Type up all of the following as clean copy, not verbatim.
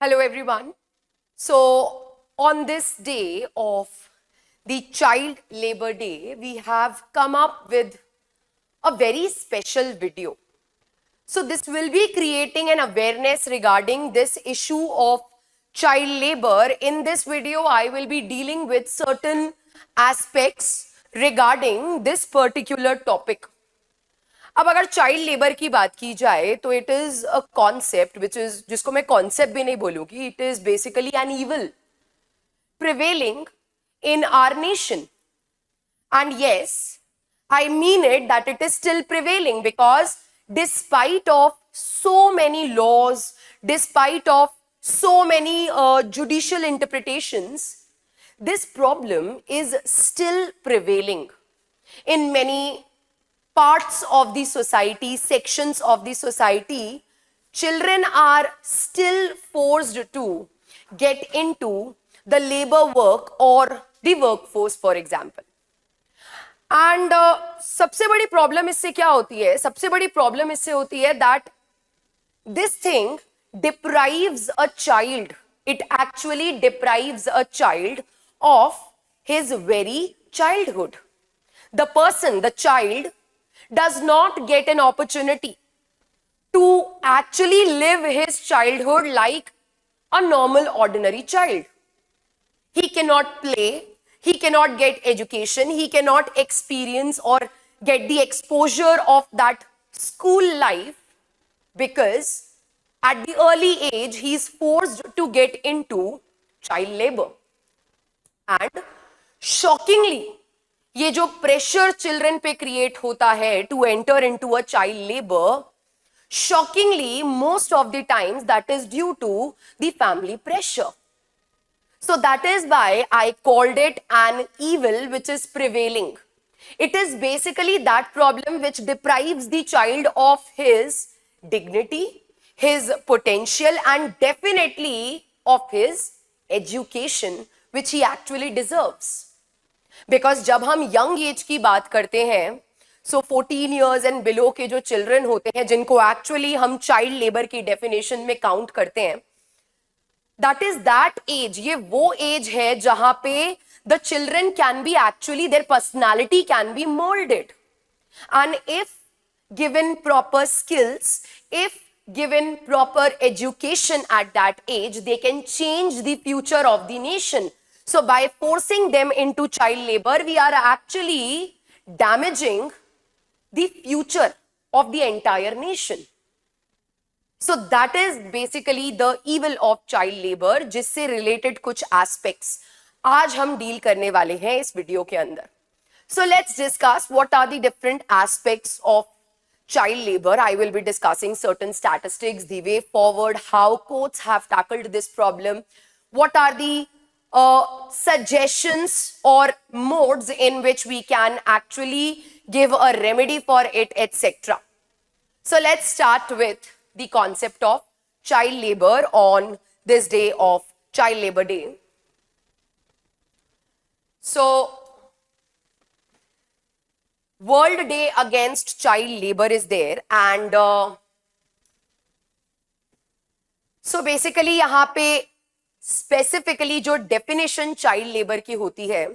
Hello, everyone. So, on this day of the Child Labor Day, we have come up with a very special video. So, this will be creating an awareness regarding this issue of child labor. In this video, I will be dealing with certain aspects regarding this particular topic. अब अगर child labour की बात की जाए तो it is a concept which is जिसको मैं concept भी नहीं बोलूंगी, it is basically an evil prevailing in our nation. And yes, I mean it that it is still prevailing because despite of so many laws, despite of so many judicial interpretations, this problem is still prevailing in many parts of the society, sections of the society. Children are still forced to get into the labor work or the workforce, for example. And सबसे बड़ी problem इससे क्या होती है? सबसे बड़ी problem इससे होती है that this thing deprives a child, it actually deprives a child of his very childhood. The person, the child does not get an opportunity to actually live his childhood like a normal ordinary child. He cannot play, he cannot get education, he cannot experience or get the exposure of that school life because at the early age he is forced to get into child labor. And shockingly, ये जो pressure children पे create होता है to enter into a child labour, shockingly most of the times that is due to the family pressure. So that is why I called it an evil which is prevailing. It is basically that problem which deprives the child of his dignity, his potential, and definitely of his education which he actually deserves. Because जब हम young age की बात करते हैं, सो 14 years and below के जो children होते हैं जिनको एक्चुअली हम चाइल्ड लेबर की डेफिनेशन में काउंट करते हैं, दैट इज दैट एज. ये वो एज है जहां पे the children can be actually, their personality can be moulded. And if given proper skills, if given proper education at that age, they can change the future of the nation. So by forcing them into child labor, we are actually damaging the future of the entire nation. So that is basically the evil of child labor, जिससे related कुछ aspects आज हम deal करने वाले हैं इस video के अंदर. So let's discuss what are the different aspects of child labor. I will be discussing certain statistics, the way forward, how courts have tackled this problem, what are the suggestions or modes in which we can actually give a remedy for it, etc. So let's start with the concept of child labor on this day of Child Labor Day. So World Day Against Child Labor is there, and so basically यहाँ पे specifically जो definition child labour की होती है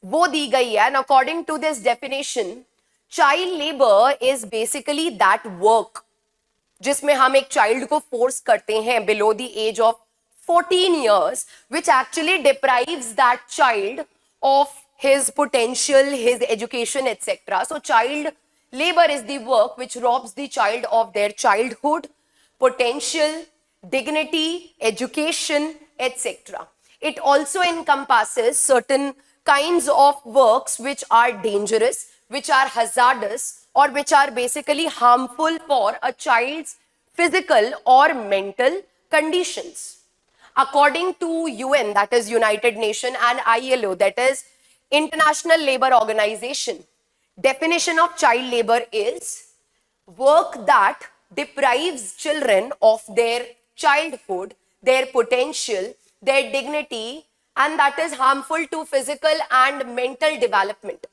वो दी गई है. And according to this definition, child labour is basically that work जिसमें हम एक चाइल्ड को फोर्स करते हैं below the age of 14 years, which actually deprives that child of his potential, his education, etc. So child labor is the work which robs the child of their childhood, potential, dignity, education, etc. It also encompasses certain kinds of works which are dangerous, which are hazardous, or which are basically harmful for a child's physical or mental conditions. According to UN, that is United Nations, and ILO, that is International Labour Organization, definition of child labor is work that deprives children of their childhood, their potential, their dignity, and that is harmful to physical and mental development.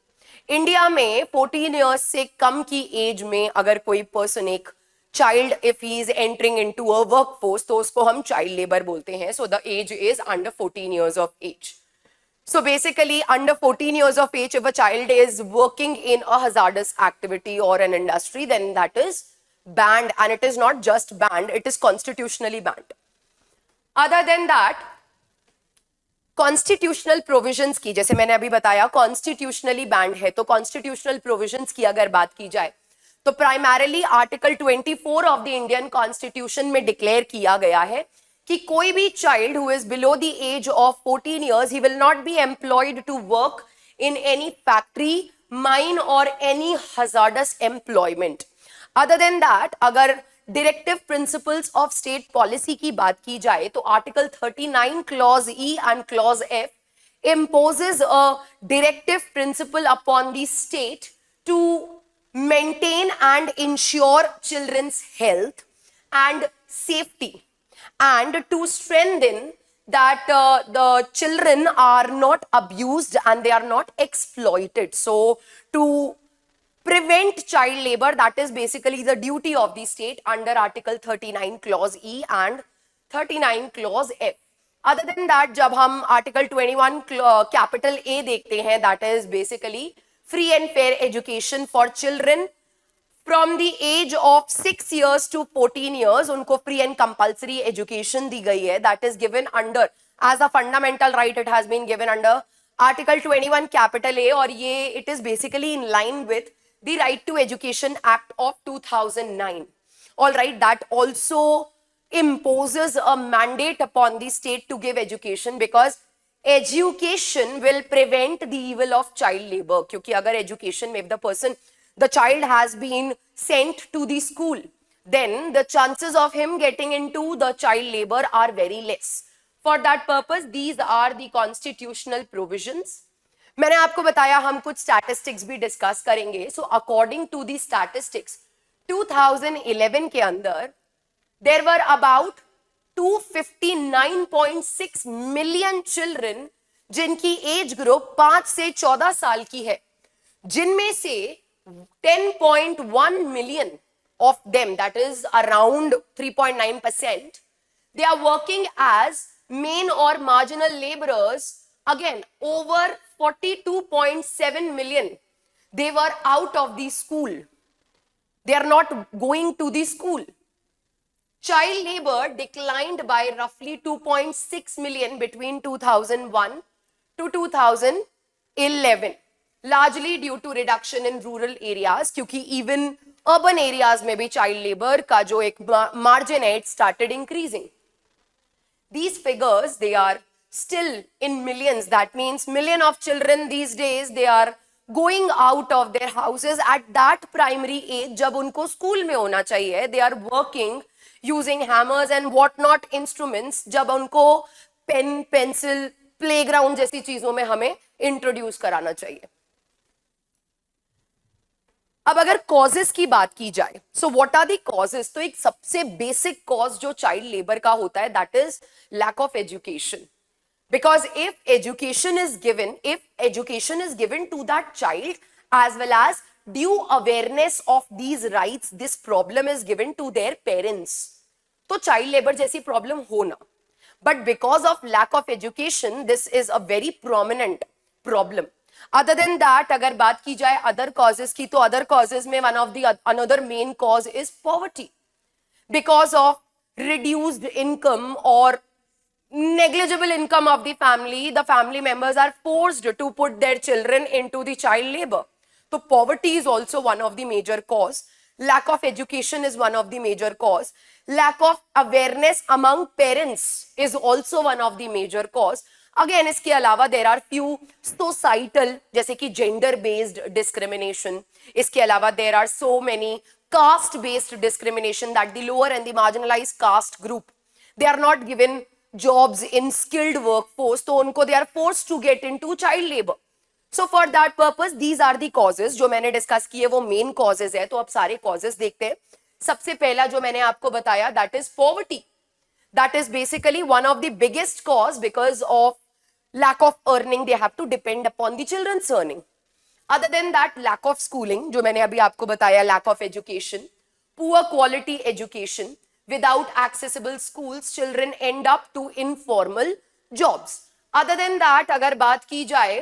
India में 14 years से कम की as में अगर कोई person एक child if he is entering into a workforce, तो उसको हम child labor बोलते हैं. So the age is under 14 years of age. So basically, under 14 years of age, if a child is working in a hazardous activity or an industry, then that is banned, and it is not just banned, it is constitutionally banned. Other than that, constitutional provisions की, जैसे मैंने अभी बताया constitutionally band है, तो constitutional provisions की अगर बात की जाए तो primarily article 24 of the Indian constitution में डिक्लेयर किया गया है कि कोई भी child who is below the age of 14 years he will not be employed to work in any factory, mine और any hazardous employment. Other than that, अगर directive principles of state policy की बात की जाए तो article 39 clause E and clause F imposes a directive principle upon the state to maintain and ensure children's health and safety, and to strengthen that the children are not abused and they are not exploited. So to prevent child labor, that is basically the duty of the state under article 39 clause E and 39 clause F. Other than that, जब हम article 21 capital A देखते हैं, that is basically free and fair education for children from the age of 6 years to 14 years. उनको free and compulsory education दी गई है, that is given under as a fundamental right. It has been given under article 21 capital A, और ये it is basically in line with the Right to Education Act of 2009. All right, that also imposes a mandate upon the state to give education, because education will prevent the evil of child labor. क्योंकि अगर education में the child has been sent to the school, then the chances of him getting into the child labor are very less. For that purpose, these are the constitutional provisions. मैंने आपको बताया हम कुछ statistics भी discuss करेंगे. So according to the statistics 2011 के अंदर there were about 259.6 million children जिनकी एज ग्रुप 5 से 14 साल की है, जिनमें से 10.1 million of them, that is around 3.9%, they are working as main or marginal laborers. Again, over 42.7 million, they were out of the school. They are not going to the school. Child labor declined by roughly 2.6 million between 2001 to 2011, largely due to reduction in rural areas, क्योंकि even urban areas में भी child labor का जो एक margin है, it started increasing. These figures, they are still in millions. That means million of children these days, they are going out of their houses at that primary age जब उनको school में होना चाहिए. They are working using hammers and what not instruments जब उनको pen, pencil, playground जैसी चीजों में हमें इंट्रोड्यूस कराना चाहिए. अब अगर कॉजेस की बात की जाए, so what are the causes, तो एक सबसे बेसिक कॉज जो चाइल्ड लेबर का होता है, that is lack of education. Because if education is given to that child, as well as due awareness of these rights, this problem is given to their parents, तो child labor जैसी problem होना. But because of lack of education, this is a very prominent problem. Other than that, अगर बात की जाए other causes की, तो other causes में one of the another main cause is poverty. Because of reduced income or negligible income of the family members are forced to put their children into the child labor. So poverty is also one of the major cause. Lack of education is one of the major cause. Lack of awareness among parents is also one of the major cause. Again, इसके अलावा there are few societal, जैसे कि gender based discrimination. इसके अलावा there are so many caste based discrimination, that the lower and the marginalized caste group, they are not given jobs in skilled workforce, तो उनको they are forced to get into child labor. So for that purpose, these are the causes जो मैंने discuss किए, वो main causes है. तो अब सारे causes देखते हैं. सबसे पहला जो मैंने आपको बताया, that is poverty. That is basically one of the biggest cause. Because of lack of earning, they have to depend upon the children's earning. Other than that, lack of schooling, जो मैंने अभी आपको बताया, lack of education. poor quality education, without accessible schools, children end up to informal jobs. Other than that, अगर बात की जाए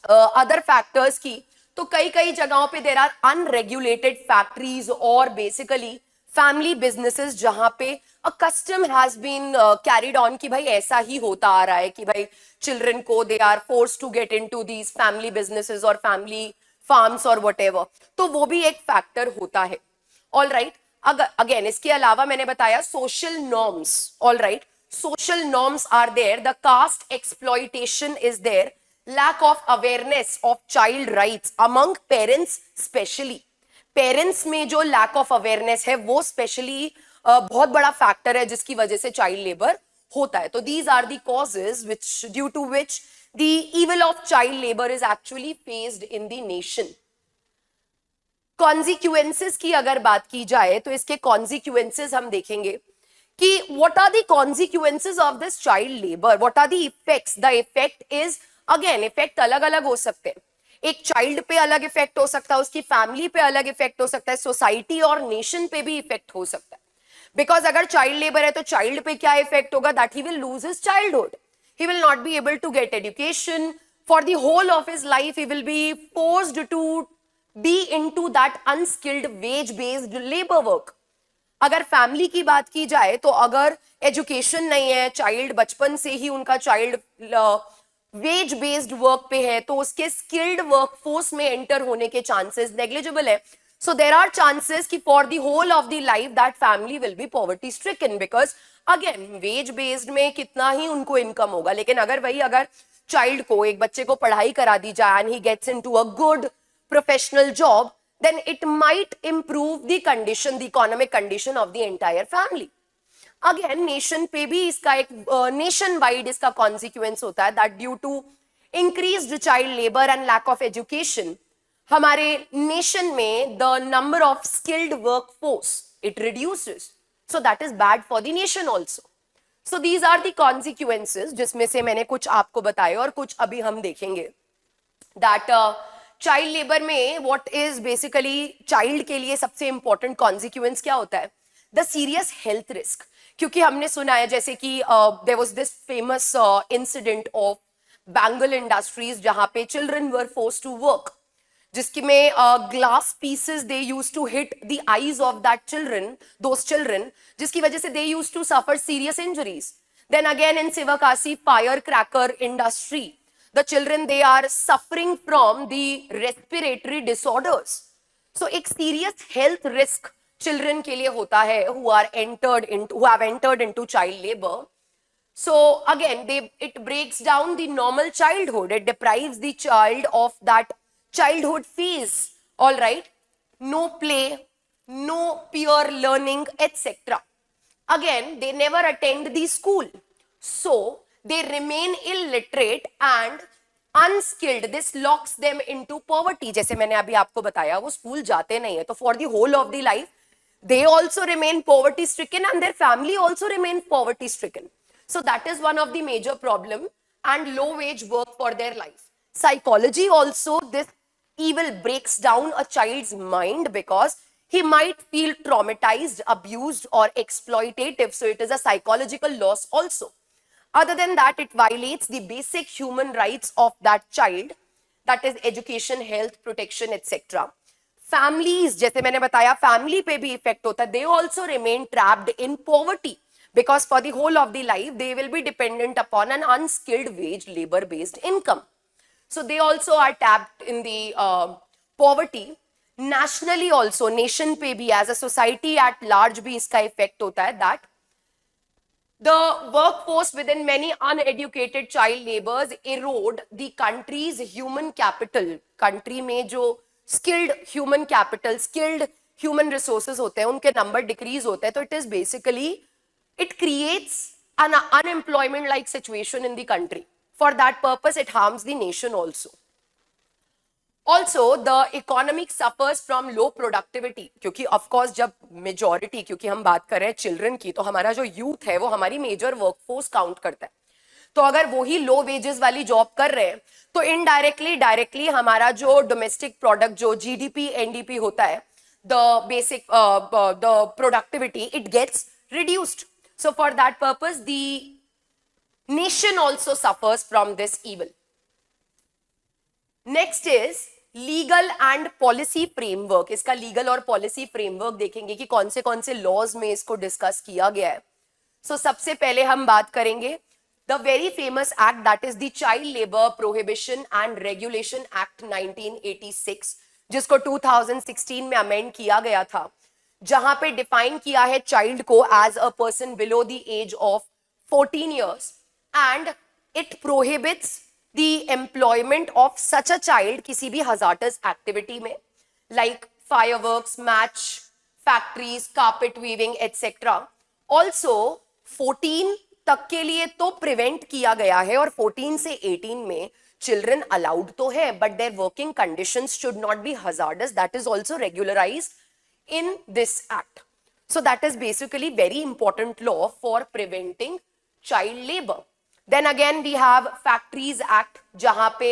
other factors की, तो कई कई जगहों पे देर आर अनरेगुलेटेड फैक्ट्रीज और बेसिकली फैमिली बिजनेसेस जहां पे a custom has been carried on कि भाई ऐसा ही होता आ रहा है कि भाई चिल्ड्रन को they are force to get into these family businesses और फैमिली फार्म्स और व्हाटएवर, तो वो भी एक फैक्टर होता है. ऑल राइट, अगर अगेन इसके अलावा मैंने बताया social norms. All right, social norms are there, the caste exploitation is there, lack of awareness of child rights among parents specially. parents में जो lack of awareness है वो specially बहुत बड़ा factor है जिसकी वजह से child labor होता है. तो these are the causes which due to which the evil of child labor is actually faced in the nation. consequences की अगर बात की जाए तो इसके consequences हम देखेंगे कि what are the consequences of this child labor, what are the effects. the effect is again, effect अलग अलग हो सकते हैं. एक चाइल्ड पे अलग इफेक्ट हो सकता है, उसकी फैमिली पे अलग इफेक्ट हो सकता है, सोसाइटी और नेशन पे भी इफेक्ट हो सकता है. बिकॉज अगर चाइल्ड लेबर है तो चाइल्ड पे क्या इफेक्ट होगा, that he will lose his childhood, he will not be able to get education for the whole of his life, he will be forced to be into that unskilled wage based labour work. अगर family की बात की जाए तो अगर education नहीं है, child बचपन से ही उनका चाइल्ड वेज बेस्ड वर्क पे है, तो उसके स्किल्ड वर्कफोर्स में एंटर होने के चांसेस नेग्लिजिबल है. सो देर आर चांसेस कि for the whole of the life that family will be poverty stricken, because again wage based में कितना ही उनको इनकम होगा. लेकिन अगर चाइल्ड को, एक बच्चे को पढ़ाई करा दी जाए and he gets into a good professional job, then it might improve the condition, the economic condition of the entire family. Again, nation पे भी इसका एक nation wide इसका consequence होता है that due to increased child labor and lack of education, हमारे nation में the number of skilled workforce it reduces. So that is bad for the nation also. So these are the consequences जिसमें से मैंने कुछ आपको बताए और कुछ अभी हम देखेंगे. that चाइल्ड लेबर में व्हाट इज बेसिकली चाइल्ड के लिए सबसे इंपॉर्टेंट कॉन्सिक्वेंस क्या होता है, द सीरियस हेल्थ रिस्क. क्योंकि हमने सुना है जैसे कि there was this famous incident of bangle industries जहां पे children were forced to work, जिसकी में glass pieces they used to hit the eyes of that children, those children, जिसकी वजह से they used to suffer serious injuries. Then again in Sivakasi fire cracker industry, the children they are suffering from the respiratory disorders. So एक serious health risk children के लिए होता है who have entered into child labor. So again it breaks down the normal childhood, it deprives the child of that childhood phase. All right, no play, no peer learning, etc. Again they never attend the school, so they remain illiterate and unskilled. This locks them into poverty. जैसे मैंने अभी आपको बताया वो school जाते नहीं है, तो for the whole of the life they also remain poverty stricken and their family also remain poverty stricken. So that is one of the major problem and low wage work for their life. Psychology also, this evil breaks down a child's mind because he might feel traumatized, abused or exploitative. So it is a psychological loss also. Other than that, it violates the basic human rights of that child, that is education, health, protection, etc. Families, जैसे मैंने बताया family पे भी effect होता है, they also remain trapped in poverty because for the whole of the life they will be dependent upon an unskilled wage labor based income. So they also are trapped in the poverty. Nationally also, nation पे भी as a society at large भी इसका effect होता है that the workforce within many uneducated child laborers erode the country's human capital. country में जो skilled human capital, skilled human resources होते हैं उनके number decrease होते हैं, तो it is basically, it creates an unemployment like situation in the country. For that purpose it harms the nation also. Also the economic suffers from low productivity, क्योंकि of course जब majority, क्योंकि हम बात कर रहे हैं children की, तो हमारा जो youth है वो हमारी major workforce count करता है. तो अगर वो ही low wages वाली job कर रहे हैं तो indirectly directly हमारा जो domestic product, जो GDP NDP होता है, the basic the productivity, it gets reduced. So for that purpose, the nation also suffers from this evil. Next is legal and policy framework. इसका लीगल और policy framework देखेंगे कि कौन से laws में इसको डिस्कस किया गया है. सो सबसे पहले हम बात करेंगे the very famous act, that is the child labour prohibition and regulation act 1986, जिसको 2016 में अमेंड किया गया था, जहां पे डिफाइन किया है चाइल्ड को as a person below the age of 14 years, and it prohibits the employment of such a child किसी भी hazardous activity में, like fireworks, match factories, carpet weaving, etc. Also 14 तक के लिए तो prevent किया गया है, और 14 से 18 में children allowed तो है, but their working conditions should not be hazardous. That is also regularized in this act. So that is basically very important law for preventing child labor. Then again we have Factories Act, जहां पे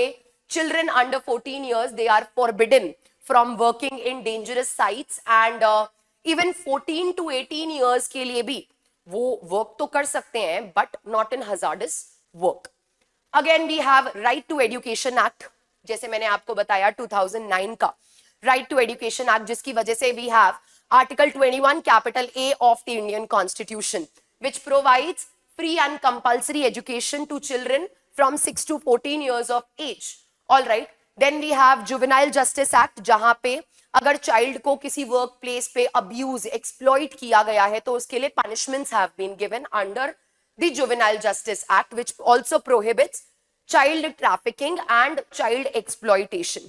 children under 14 years they are forbidden from working in dangerous sites, and even 14 to 18 years के लिए भी वो work तो कर सकते हैं, but not in hazardous work. Again we have Right to Education Act, जैसे मैंने आपको बताया 2009 का Right to Education Act, जिसकी वजह से we have Article 21 capital A of the Indian Constitution, which provides free and compulsory education to children from 6 to 14 years of age. All right. Then we have Juvenile Justice Act, जहां पे अगर child को किसी work place पे abuse, exploit किया गया है, तो उसके लिए punishments have been given under the Juvenile Justice Act, which also prohibits child trafficking and child exploitation.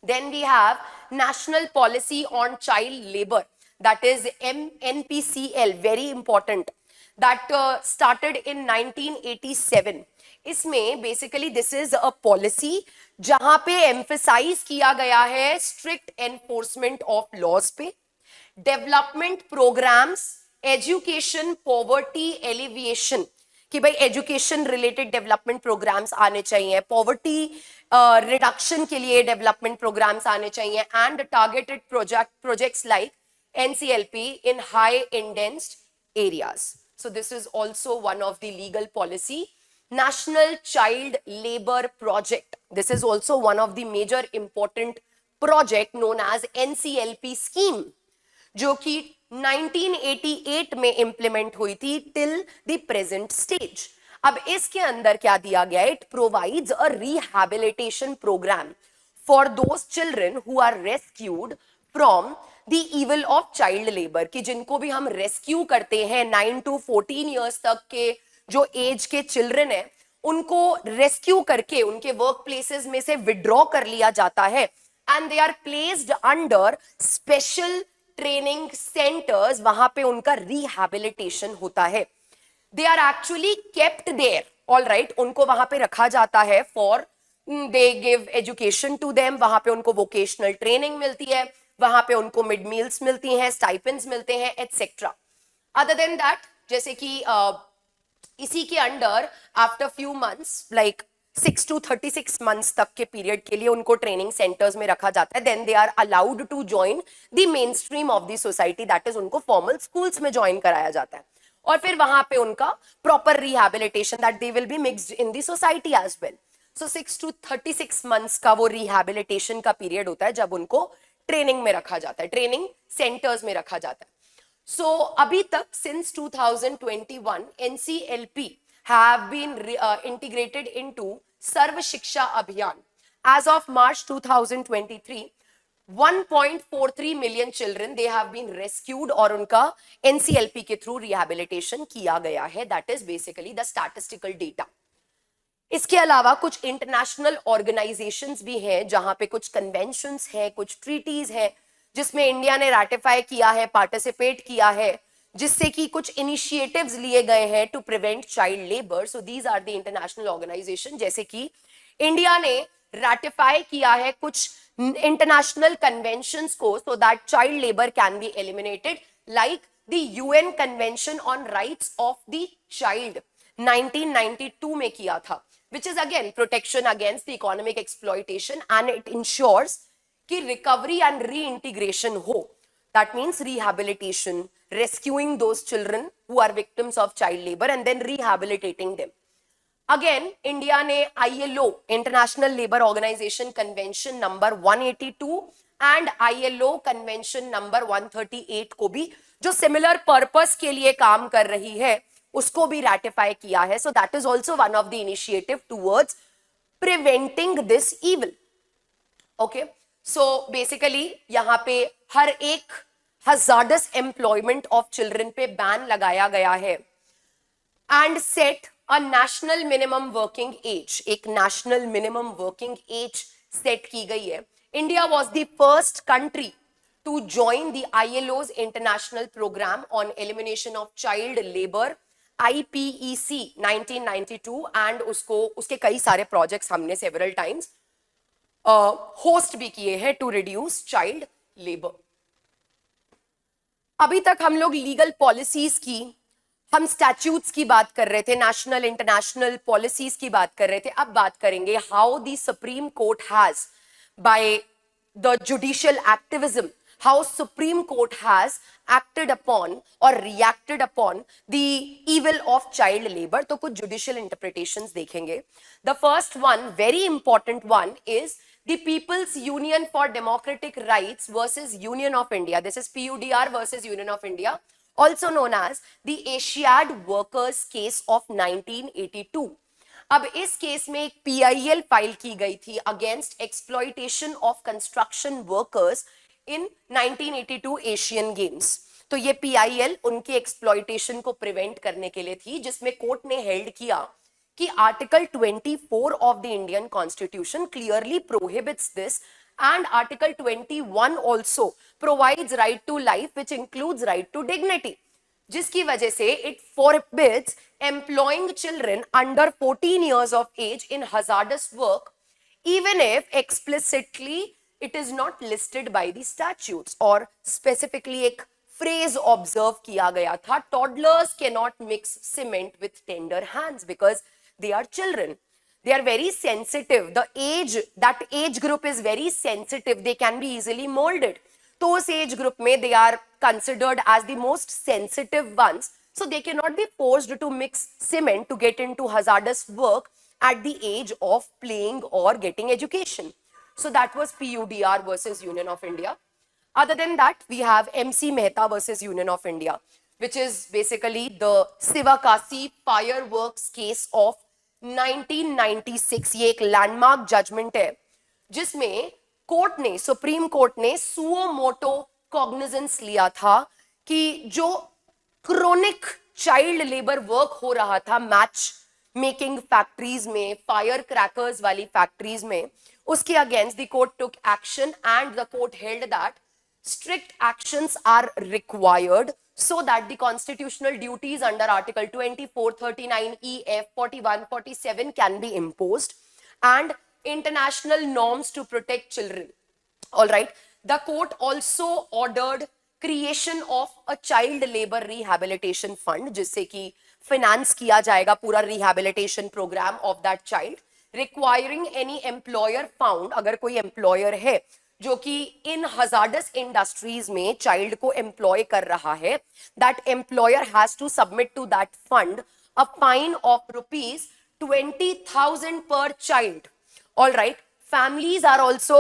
Then we have National Policy on Child Labor, that is NPCL, very important, that started in 1987. इसमें basically this is a policy जहां पे emphasize किया गया है strict enforcement of laws पे, development programs, education, poverty alleviation, कि भाई education related development programmes आने चाहिए, पॉवर्टी रिडक्शन के लिए डेवलपमेंट प्रोग्राम्स आने चाहिए, and targeted projects like NCLP in high incidence areas. So this is also one of the legal policy. National Child Labor Project. This is also one of the major important project known as NCLP scheme, जो कि 1988 में implement हुई थी till the present stage. अब इसके अंदर क्या दिया गया है? It provides a rehabilitation program for those children who are rescued from the evil of child labor, कि जिनको भी हम रेस्क्यू करते हैं 9 to 14 years तक के जो एज के चिल्ड्रन है, उनको रेस्क्यू करके उनके वर्क प्लेसेस में से विड्रॉ कर लिया जाता है, and they are placed under special training centres. वहां पे उनका रिहैबिलिटेशन होता है. They are actually kept there, all right. उनको वहां पे रखा जाता है for they give education to them. वहां पे उनको वोकेशनल ट्रेनिंग मिलती है, वहां पे उनको मिड मील्स मिलती हैं, स्टाइपेंड्स मिलते हैं, एटसेट्रा. अदर देन दैट, जैसे कि इसी के under after few months, like 6 to 36 months तक के पीरियड के लिए उनको ट्रेनिंग सेंटर्स में रखा जाता है. Then they are allowed to join the main stream of the society, that is उनको फॉर्मल स्कूल्स में ज्वाइन कराया जाता है, और फिर वहां पे उनका proper rehabilitation, that they will be mixed in the society as well. So 6 to 36 months का वो रिहैबिलिटेशन का पीरियड होता है जब उनको ट्रेनिंग में रखा जाता है, ट्रेनिंग सेंटर्स में रखा जाता है. सो अभी तक since 2021 NCLP have been integrated into Sarv Shiksha Abhiyan. As of March 2023, 1.43 million children they have been rescued और उनका NCLP के थ्रू rehabilitation किया गया है. That is basically the statistical data. इसके अलावा कुछ इंटरनेशनल ऑर्गेनाइजेशंस भी हैं जहां पे कुछ कन्वेंशंस हैं, कुछ ट्रीटीज हैं जिसमें इंडिया ने रैटिफाई किया है, पार्टिसिपेट किया है, जिससे कि कुछ इनिशिएटिव्स लिए गए हैं to prevent child labour. So these are the international organisation. जैसे कि इंडिया ने रैटिफाई किया है कुछ इंटरनेशनल कन्वेंशंस को so that child labour can be eliminated, like the UN convention on rights of the child 1992 में किया था, which is again protection against the economic exploitation, and it ensures कि recovery and reintegration हो. That means rehabilitation, rescuing those children who are victims of child labor and then rehabilitating them. Again, India ने ILO, International Labour Organization Convention number 182 and ILO Convention number 138 को भी जो similar purpose के लिए काम कर रही है उसको भी ratify किया है. So that is also one of the initiative towards preventing this evil. Okay, so basically यहाँ पे हर एक hazardous employment of children पे ban लगाया गया है and set a national minimum working age. एक national minimum working age set की गई है. India was the first country to join the ILO's international program on elimination of child labor IPEC 1992 and उसके कई सारे projects हमने several times host भी किए हैं टू रिड्यूस चाइल्ड लेबर. अभी तक हम लोग लीगल पॉलिसीज की, हम स्टैट्यूट्स की बात कर रहे थे, नेशनल इंटरनेशनल पॉलिसीज की बात कर रहे थे. अब बात करेंगे how the supreme court has by the judicial activism, how Supreme Court has acted upon or reacted upon the evil of child labor. तो कुछ judicial interpretations देखेंगे. The first one, very important one, is the People's Union for Democratic Rights versus Union of India. This is PUDR versus Union of India, also known as the Asiad Workers case of 1982. अब इस case में एक PIL file की गई थी against exploitation of construction workers in 1982 Asian games. तो ये PIL उनके एक्सप्लॉइटेशन को प्रिवेंट करने के लिए थी, जिसमें कोर्ट ने हेल्ड किया कि article 24 of the Indian constitution clearly prohibits this and article 21 also provides right to life which includes right to dignity, जिसकी वजह से it forbids employing children under 14 years of age in hazardous work even if explicitly it is not listed by the statutes. और specifically एक phrase observe किया गया था, toddlers cannot mix cement with tender hands because they are children. They are very sensitive. The age, that age group is very sensitive. They can be easily molded. तो उस age group में they are considered as the most sensitive ones, so they cannot be forced to mix cement to get into hazardous work at the age of playing or getting education. So that was PUDR versus Union of India. Other than that, we have MC Mehta versus Union of India, which is basically the Sivakasi fireworks case of 1996. ये एक landmark judgement है जिसमें court ने, supreme court ने suo motu cognizance लिया था कि जो क्रोनिक चाइल्ड लेबर वर्क हो रहा था मैच मेकिंग फैक्ट्रीज में, फायर क्रैकर्स वाली फैक्ट्रीज में, उसके against the court took action and the court held that strict actions are required so that the constitutional duties under article 24, 39 EF 41, 47 can be imposed and international norms to protect children. All right, the court also ordered creation of a child labor rehabilitation fund जिससे कि finance किया जाएगा पूरा rehabilitation program of that child, requiring any employer found, अगर कोई employer है जो कि इन hazardous industries में child को employ कर रहा है, that employer has to submit to that fund a fine of rupees 20,000 per child. All right, families are also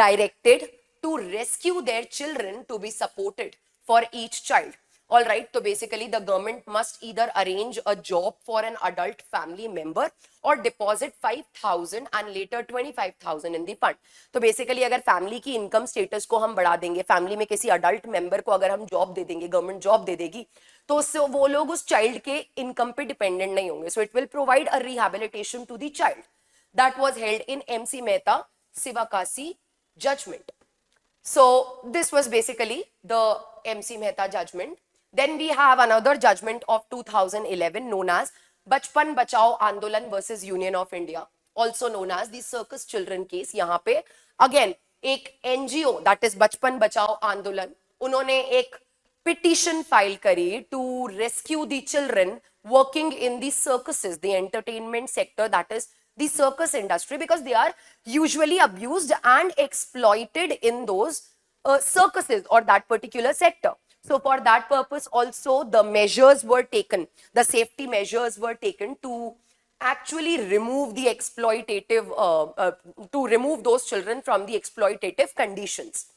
directed to rescue their children to be supported for each child. All right, so basically the government must either arrange a job for an adult family member or deposit 5,000 and later 25,000 in the fund. तो basically अगर family की income status को हम बढ़ा देंगे, family में किसी adult member को अगर हम job दे देंगे, government job दे देगी, तो उससे वो लोग उस child के income पे dependent नहीं होंगे. So it will provide a rehabilitation to the child. That was held in MC Mehta Sivakasi judgment. So this was basically the MC Mehta judgment. Then we have another judgment of 2011 known as Bachpan Bachao Andolan versus Union of India, also known as the circus children case. यहाँ पे again एक NGO, that is Bachpan Bachao Andolan, उन्होंने एक petition file करी to rescue the children working in the circuses, the entertainment sector, that is the circus industry, because they are usually abused and exploited in those circuses or that particular sector. So for that purpose also the measures were taken, the safety measures were taken to actually remove the exploitative, to remove those children from the exploitative conditions.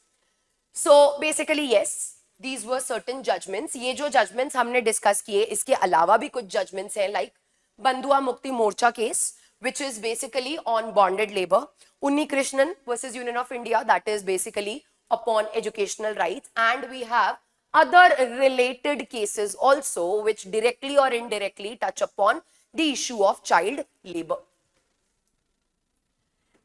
So basically yes, these were certain judgments. ये जो judgments हमने discuss किए, इसके अलावा भी कुछ judgments हैं, like बंधुआ Mukti Morcha case, which is basically on bonded labor. Unni Krishnan versus Union of India, that is basically upon educational rights. And we have other related cases also, which directly or indirectly touch upon the issue of child labor.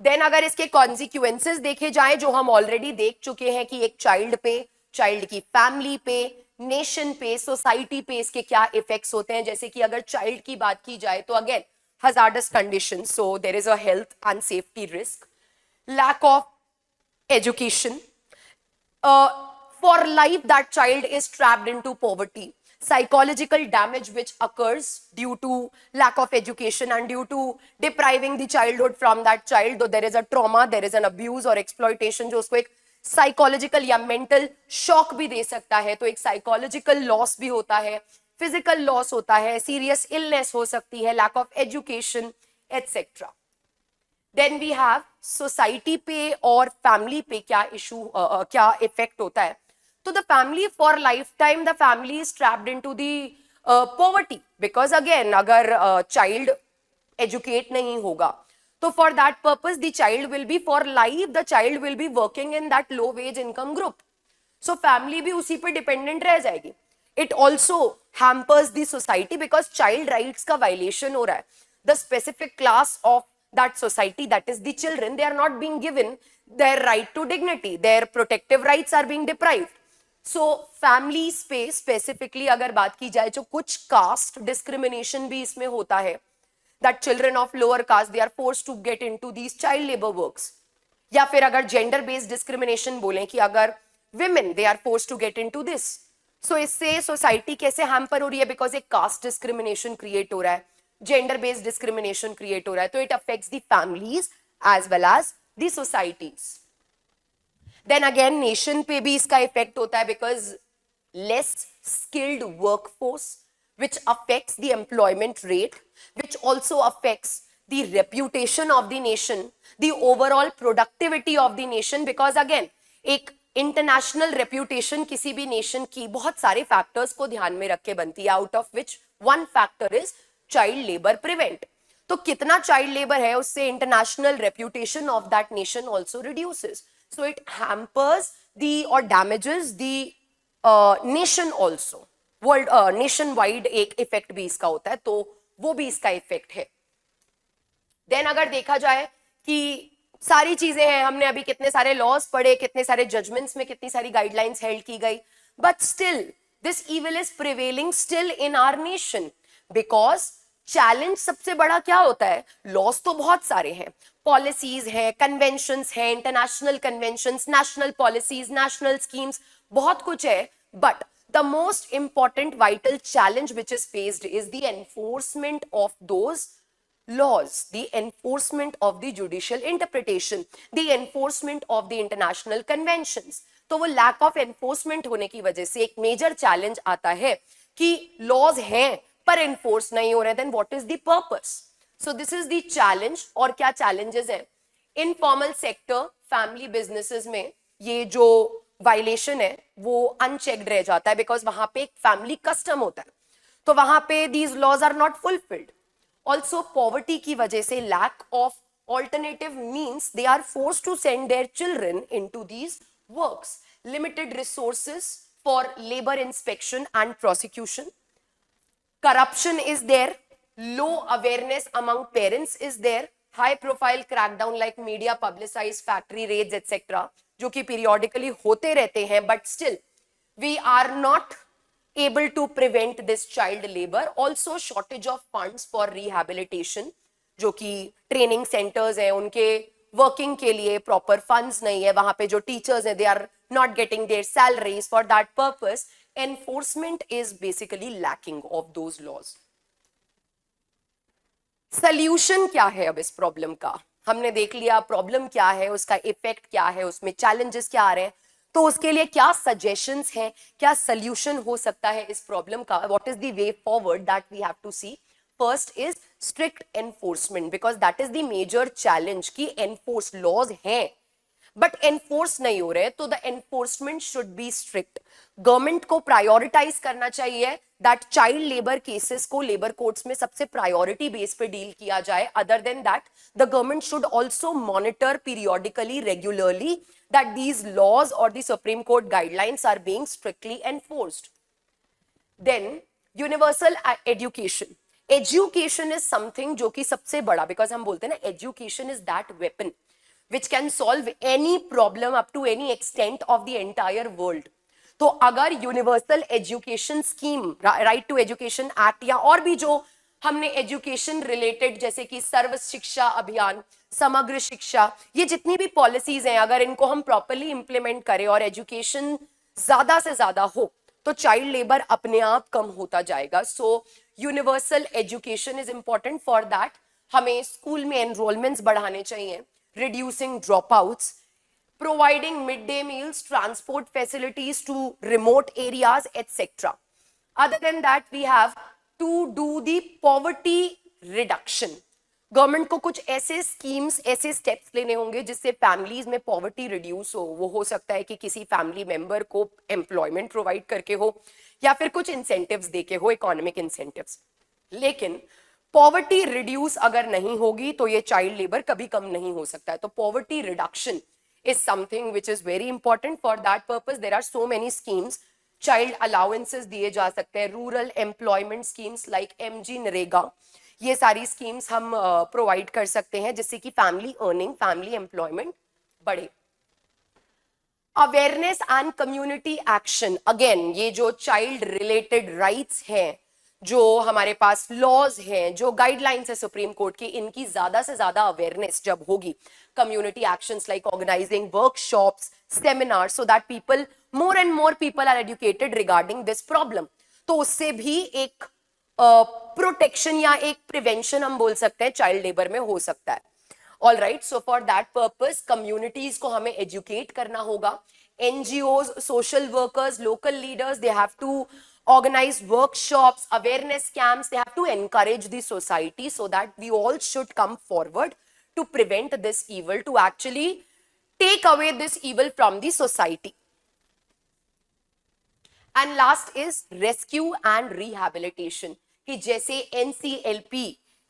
Then अगर इसके consequences देखे जाएं, जो हम already देख चुके हैं कि एक चाइल्ड पे, चाइल्ड की फैमिली पे, नेशन पे, सोसाइटी पे इसके क्या इफेक्ट्स होते हैं. जैसे कि अगर चाइल्ड की बात की जाए तो again hazardous conditions, so there is a health and safety risk, lack of education, for life that child is trapped into poverty, psychological damage which occurs due to lack of education and due to depriving the childhood from that child, though there is a trauma, there is an abuse or exploitation जो उसको एक psychological या mental shock भी दे सकता है. तो एक psychological loss भी होता है, physical loss होता है, serious illness हो सकती है, lack of education, etc. Then we have society पे और family पे क्या issue, क्या effect होता है. So the family for lifetime, the family is trapped into the poverty, because again अगर child educate नहीं होगा तो for that purpose the child will be, for life the child will be working in that low wage income group. So family भी उसी पे dependent रह जाएगी. It also hampers the society because child rights का violation हो रहा है. The specific class of that society, that is the children, they are not being given their right to dignity. Their protective rights are being deprived. So families पे specifically अगर बात की जाए तो कुछ caste discrimination भी इसमें होता है. That children of lower caste, they are forced to get into these child labor works. या फिर अगर gender based discrimination बोलें कि अगर women they are forced to get into this. So इससे society कैसे hamper हो रही है, because एक caste discrimination create हो रहा है, gender based discrimination create हो रहा है, तो it affects the families as well as the societies. Then again nation पे भी इसका effect होता है, because less skilled workforce, which affects the employment rate, which also affects the reputation of the nation, the overall productivity of the nation, because again एक international reputation किसी भी nation की बहुत सारे फैक्टर्स को ध्यान में रख के बनती है, out of which one factor is child labour prevent. तो कितना चाइल्ड लेबर है उससे international reputation of that nation also reduces. So it hampers the और damages the nation also. World nation wide एक इफेक्ट भी इसका होता है, तो वो भी इसका इफेक्ट है. देन अगर देखा जाए कि सारी चीजें हैं, हमने अभी कितने सारे लॉज पढ़े, कितने सारे जजमेंट्स में कितनी सारी गाइडलाइंस हेल्ड की गई, but still this evil is prevailing still in our nation. Because challenge सबसे बड़ा क्या होता है, लॉज तो बहुत सारे हैं, पॉलिसीज हैं, कन्वेंशंस हैं, international conventions, national policies, national schemes, बहुत कुछ है, but the most important vital challenge which is faced is the enforcement of those laws, the enforcement of the judicial interpretation, the enforcement of the international conventions. तो वो lack of enforcement होने की वजह से एक major challenge आता है कि laws हैं पर enforce नहीं हो रहे, then what is the purpose? So this is the challenge. और क्या challenges हैं? Informal sector, family businesses में ये जो वायलेशन है वो अनचेक्ड रह जाता है, बिकॉज वहां पे एक फैमिली कस्टम होता है, तो वहां पे these laws are not fulfilled. Also poverty की वजह से lack of alternative means they are forced to send their children into these works. Limited resources for labour inspection and prosecution. corruption is there, low awareness among parents is there, high profile crackdown like media publicized factory raids etc. जो कि periodically होते रहते हैं, but still we are not able to prevent this child labor. Also shortage of funds for rehabilitation, जो कि training centers हैं उनके working के लिए proper funds नहीं है, वहां पे जो teachers हैं they are not getting their salaries. For that purpose enforcement is basically lacking of those laws. Solution क्या है अब इस प्रॉब्लम का? हमने देख लिया प्रॉब्लम क्या है, उसका इफेक्ट क्या है, उसमें चैलेंजेस क्या आ रहे हैं. तो उसके लिए क्या सजेशंस हैं, क्या सोल्यूशन हो सकता है इस प्रॉब्लम का, what is the way forward that we have to see. First is strict enforcement, because that is the major challenge कि एनफोर्स लॉज हैं बट एनफोर्स नहीं हो रहे, तो the enforcement should be strict. Government को prioritise करना चाहिए that child labour cases को लेबर कोर्ट्स में सबसे प्रायोरिटी बेस पे डील किया जाए. Other than that the government should also monitor periodically, regularly, that these laws और the supreme court guidelines are being strictly enforced. Then universal education. Education is something जो कि सबसे बड़ा, बिकॉज हम बोलते हैं ना education is that weapon which can solve any problem up to any extent of the entire world. तो अगर universal education scheme, right to education act, या और भी जो हमने एजुकेशन रिलेटेड जैसे कि सर्व शिक्षा अभियान, समग्र शिक्षा, ये जितनी भी पॉलिसीज हैं, अगर इनको हम प्रॉपरली इंप्लीमेंट करें और एजुकेशन ज्यादा से ज्यादा हो तो चाइल्ड लेबर अपने आप कम होता जाएगा. So universal education is important. For that हमें स्कूल में एनरोलमेंट्स बढ़ाने चाहिए, reducing dropouts, providing midday meals, transport facilities to remote areas, etc. Other than that, we have to do the poverty reduction. Government को कुछ ऐसे schemes, ऐसे steps लेने होंगे जिससे फैमिलीज में पॉवर्टी रिड्यूस हो. वो हो सकता है कि किसी फैमिली मेंबर को एम्प्लॉयमेंट प्रोवाइड करके हो, या फिर कुछ इंसेंटिव्स देके हो, इकोनॉमिक इंसेंटिव्स. लेकिन पॉवर्टी रिड्यूस अगर नहीं होगी तो ये चाइल्ड लेबर कभी कम नहीं हो सकता है. तो poverty reduction is something which is very important. For that purpose there are so many schemes. Child allowances दिए जा सकते हैं, rural employment schemes like MG NREGA, ये सारी स्कीम्स हम प्रोवाइड कर सकते हैं जिससे कि फैमिली अर्निंग, फैमिली एम्प्लॉयमेंट बढ़े. Awareness and community action. Again ये जो चाइल्ड रिलेटेड राइट्स हैं, जो हमारे पास लॉज हैं, जो गाइडलाइंस है सुप्रीम कोर्ट की, इनकी ज्यादा से ज्यादा अवेयरनेस जब होगी, community actions like organising workshops, seminar, so that people, more and more people are educated regarding this problem, तो उससे भी एक प्रोटेक्शन या एक प्रिवेंशन हम बोल सकते हैं चाइल्ड लेबर में हो सकता है. All right, so for that purpose communities को हमें एजुकेट करना होगा. NGOs, social workers, local leaders, they have to organize workshops, awareness camps. They have to encourage the society so that we all should come forward to prevent this evil, to actually take away this evil from the society. And last is rescue and rehabilitation. कि जैसे NCLP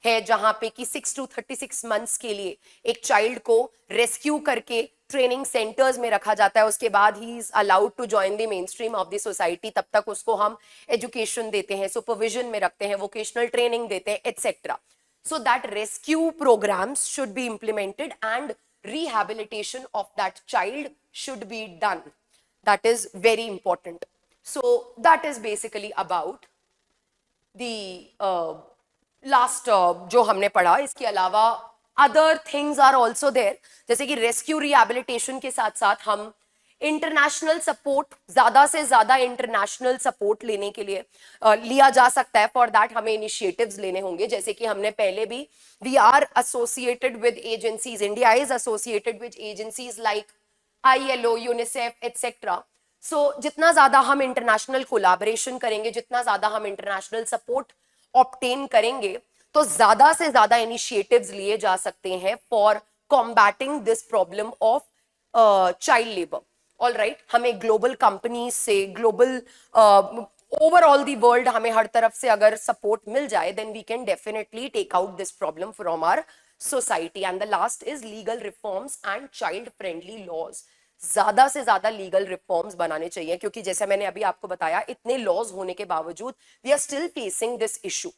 है जहां पे कि 6 to 36 months के लिए एक child को रेस्क्यू करके ट्रेनिंग सेंटर्स में रखा जाता है, उसके बाद he is allowed to join the main stream of the society. तब तक उसको हम एजुकेशन देते हैं, सुपरविजन में रखते हैं, वोकेशनल ट्रेनिंग देते हैं, etcetera. So that rescue programmes should be implemented and rehabilitation of that child should be done. That is very important. So that is basically about the last जो हमने पढ़ा. इसके अलावा other things are also there, जैसे कि rescue rehabilitation के साथ साथ हम इंटरनेशनल सपोर्ट, ज्यादा से ज्यादा इंटरनेशनल सपोर्ट लेने के लिए लिया जा सकता है. फॉर दैट हमें इनिशिएटिव्स लेने होंगे, जैसे कि हमने पहले भी, we are associated with agencies, India is associated with agencies like ILO, UNICEF, etcetera. So जितना ज्यादा हम इंटरनेशनल कोलैबोरेशन करेंगे, जितना ज्यादा हम इंटरनेशनल सपोर्ट ऑब्टेन करेंगे, तो ज्यादा से ज्यादा इनिशिएटिव्स लिए जा सकते हैं for combating this problem of child labour. All right, हमें ग्लोबल कंपनीज से, ग्लोबल ओवरऑल दी वर्ल्ड, हमें हर तरफ से अगर सपोर्ट मिल जाए, then we can definitely take out this problem from our society. And the last is legal reforms and child friendly laws. ज्यादा से ज्यादा लीगल रिफॉर्म्स बनाने चाहिए, क्योंकि जैसे मैंने अभी आपको बताया, इतने लॉज होने के बावजूद we are still facing this issue.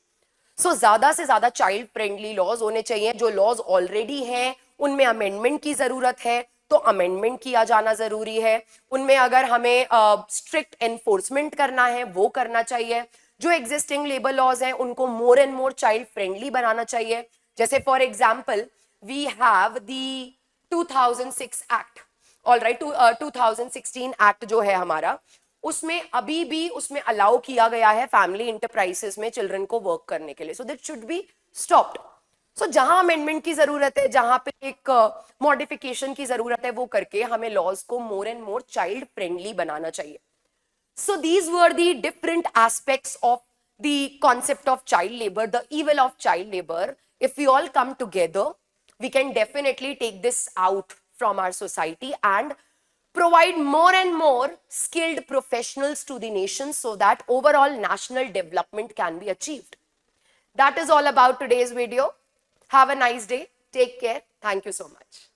So ज्यादा से ज्यादा चाइल्ड फ्रेंडली लॉज होने चाहिए. जो लॉज ऑलरेडी हैं उनमें अमेंडमेंट की जरूरत है, तो अमेंडमेंट किया जाना जरूरी है. उनमें अगर हमें स्ट्रिक्ट एनफोर्समेंट करना है वो करना चाहिए. जो एग्जिस्टिंग लेबर लॉज हैं उनको more and more child friendly बनाना चाहिए. जैसे for example we have the 2006 act, all right, 2016 act जो है हमारा, उसमें अभी भी उसमें अलाउ किया गया है फैमिली इंटरप्राइजेस में चिल्ड्रन को वर्क करने के लिए. So that should be stopped. So जहां अमेंडमेंट की जरूरत है, जहां पे एक मॉडिफिकेशन की जरूरत है, वो करके हमें लॉज को more and more child friendly बनाना चाहिए. So these were the different aspects of the concept of child labor, the evil of child labor. If we all come together, we can definitely take this out from our society and provide more and more skilled professionals to the nation so that overall national development can be achieved. That is all about today's video. Have a nice day. Take care. Thank you so much.